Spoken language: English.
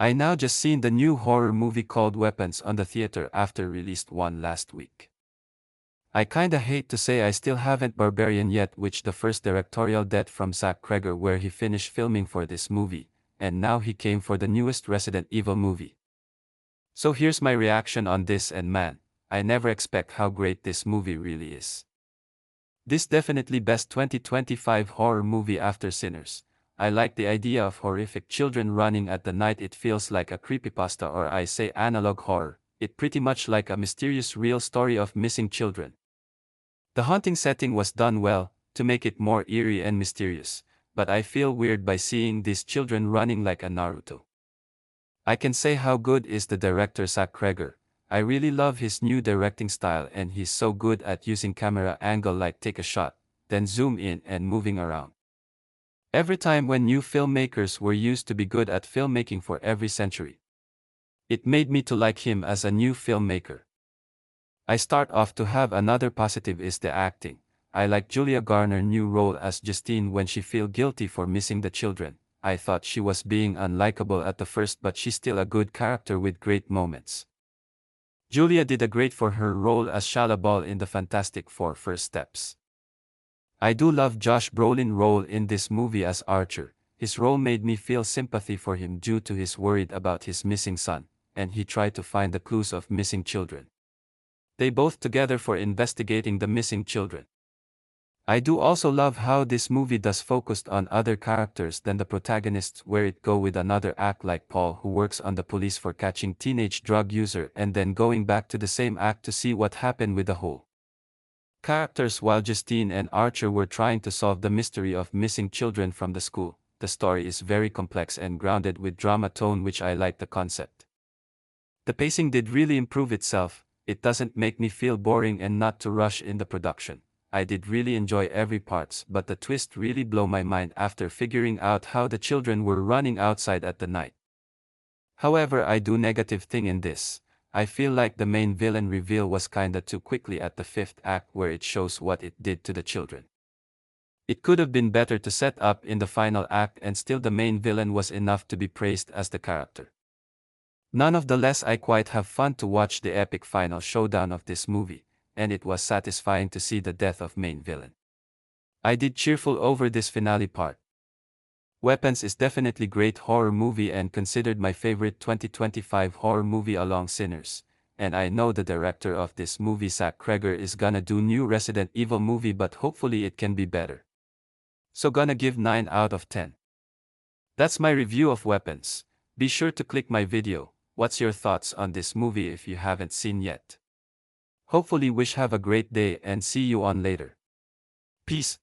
I now just seen the new horror movie called Weapons on the theater after released one last week. I kinda hate to say I still haven't Barbarian yet, which the first directorial debt from Zach Cregger where he finished filming for this movie, and now he came for the newest Resident Evil movie. So here's my reaction on this, and man, I never expect how great this movie really is. This definitely best 2025 horror movie after Sinners. I like the idea of horrific children running at the night. It feels like a creepypasta, or I say analog horror. It pretty much like a mysterious real story of missing children. The haunting setting was done well, to make it more eerie and mysterious, but I feel weird by seeing these children running like a Naruto. I can say how good is the director Zach Cregger. I really love his new directing style, and he's so good at using camera angle, like take a shot, then zoom in and moving around. Every time when new filmmakers were used to be good at filmmaking for every century. It made me to like him as a new filmmaker. I start off to have another positive is the acting. I like Julia Garner's new role as Justine when she feel guilty for missing the children. I thought she was being unlikable at the first, but she's still a good character with great moments. Julia did a great for her role as Shala Ball in the Fantastic Four First Steps. I do love Josh Brolin's role in this movie as Archer. His role made me feel sympathy for him due to his worried about his missing son, and he tried to find the clues of missing children. They both together for investigating the missing children. I do also love how this movie does focused on other characters than the protagonists, where it go with another act like Paul, who works on the police for catching teenage drug user and then going back to the same act to see what happened with the whole characters, while Justine and Archer were trying to solve the mystery of missing children from the school. The story is very complex and grounded with drama tone, which I like the concept. The pacing did really improve itself. It doesn't make me feel boring and not to rush in the production. I did really enjoy every parts, but the twist really blow my mind after figuring out how the children were running outside at the night. However, I do negative thing in this. I feel like the main villain reveal was kinda too quickly at the fifth act, where it shows what it did to the children. It could have been better to set up in the final act, and still the main villain was enough to be praised as the character. None of the less, I quite have fun to watch the epic final showdown of this movie, and it was satisfying to see the death of main villain. I did cheerful over this finale part. Weapons is definitely great horror movie and considered my favorite 2025 horror movie along Sinners, and I know the director of this movie, Zach Cregger, is gonna do new Resident Evil movie, but hopefully it can be better. So gonna give 9 out of 10. That's my review of Weapons. Be sure to click my video. What's your thoughts on this movie if you haven't seen yet? Hopefully wish have a great day and see you on later. Peace.